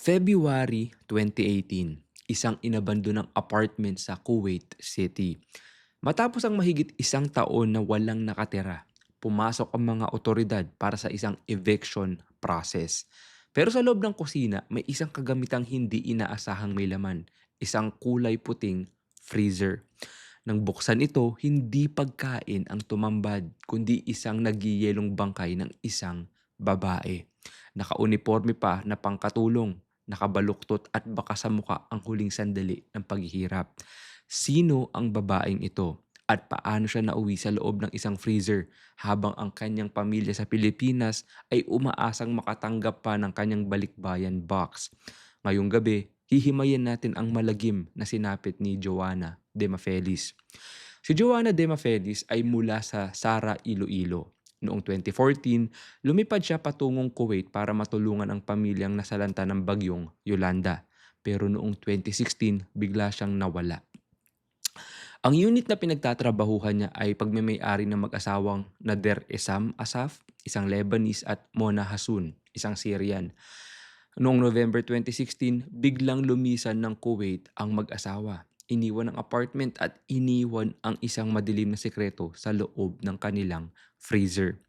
February 2018, isang inabandonang apartment sa Kuwait City. Matapos ang mahigit isang taon na walang nakatira, pumasok ang mga otoridad para sa isang eviction process. Pero sa loob ng kusina, may isang kagamitang hindi inaasahang may laman, isang kulay puting freezer. Nang buksan ito, hindi pagkain ang tumambad, kundi isang nagyiyelong bangkay ng isang babae. Nakauniforme pa na pangkatulong, nakabaluktot at baka sa muka ang huling sandali ng paghihirap. Sino ang babaeng ito? At paano siya nauwi sa loob ng isang freezer habang ang kanyang pamilya sa Pilipinas ay umaasang makatanggap pa ng kanyang balikbayan box. Ngayong gabi, hihimayin natin ang malagim na sinapit ni Joanna De Mafelis. Si Joanna De Mafelis ay mula sa Sara, Iloilo. Noong 2014, lumipad siya patungong Kuwait para matulungan ang pamilyang nasalanta ng bagyong Yolanda. Pero noong 2016, bigla siyang nawala. Ang unit na pinagtatrabahuhan niya ay pagmamay-ari ng mag-asawang Nader Esam Asaf, isang Lebanese at Mona Hasun, isang Syrian. Noong November 2016, biglang lumisan ng Kuwait ang mag-asawa. Iniwan ang apartment at iniwan ang isang madilim na sekreto sa loob ng kanilang freezer.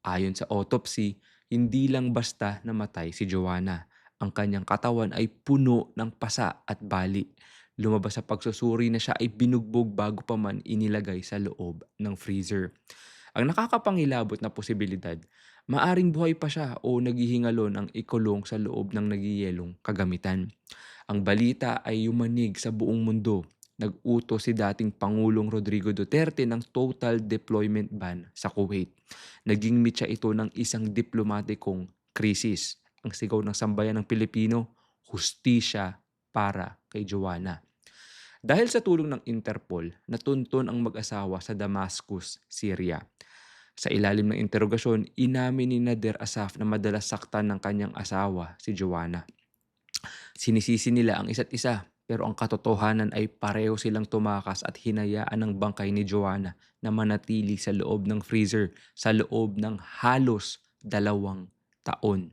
Ayon sa autopsy, hindi lang basta namatay si Joanna. Ang kanyang katawan ay puno ng pasa at bali. Lumabas sa pagsusuri na siya ay binugbog bago pa man inilagay sa loob ng freezer. Ang nakakapangilabot na posibilidad, maaring buhay pa siya o naghihingalo ng ikulong sa loob ng nagyiyelong kagamitan. Ang balita ay yumanig sa buong mundo. Nag-utos si dating Pangulong Rodrigo Duterte ng total deployment ban sa Kuwait. Naging mitya ito ng isang diplomatikong krisis. Ang sigaw ng sambayan ng Pilipino, hustisya para kay Joanna. Dahil sa tulong ng Interpol, natuntun ang mag-asawa sa Damascus, Syria. Sa ilalim ng interogasyon, inamin ni Nader Asaf na madalas saktan ng kanyang asawa, si Joanna. Sinisisi nila ang isa't isa, pero ang katotohanan ay pareho silang tumakas at hinayaan ng bangkay ni Joanna na manatili sa loob ng freezer sa loob ng halos 2 taon.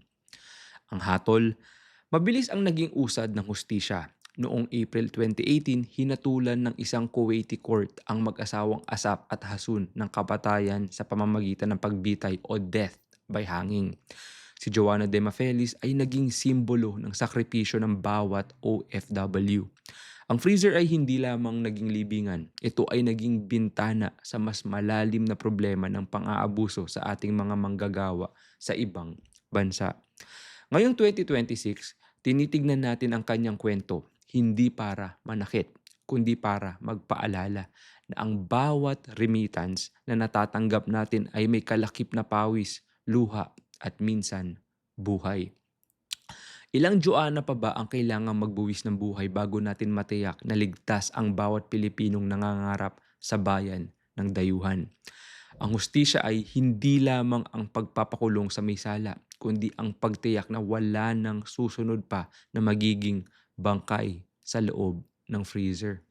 Ang hatol, mabilis ang naging usad ng hustisya. Noong April 2018, hinatulan ng isang Kuwaiti court ang mag-asawang Asap at Hasun ng kapatayan sa pamamagitan ng pagbitay o death by hanging. Si Joanna De Mafelis ay naging simbolo ng sakripisyo ng bawat OFW. Ang freezer ay hindi lamang naging libingan, ito ay naging bintana sa mas malalim na problema ng pang-aabuso sa ating mga manggagawa sa ibang bansa. Ngayong 2026, tinitignan natin ang kanyang kwento, hindi para manakit, kundi para magpaalala na ang bawat remittance na natatanggap natin ay may kalakip na pawis, luha at minsan buhay. Ilang Joanna pa ba ang kailangang magbuwis ng buhay bago natin matiyak na ligtas ang bawat Pilipinong nangangarap sa bayan ng dayuhan? Ang hustisya ay hindi lamang ang pagpapakulong sa may sala, kundi ang pagtiyak na wala nang susunod pa na magiging bangkay sa loob ng freezer.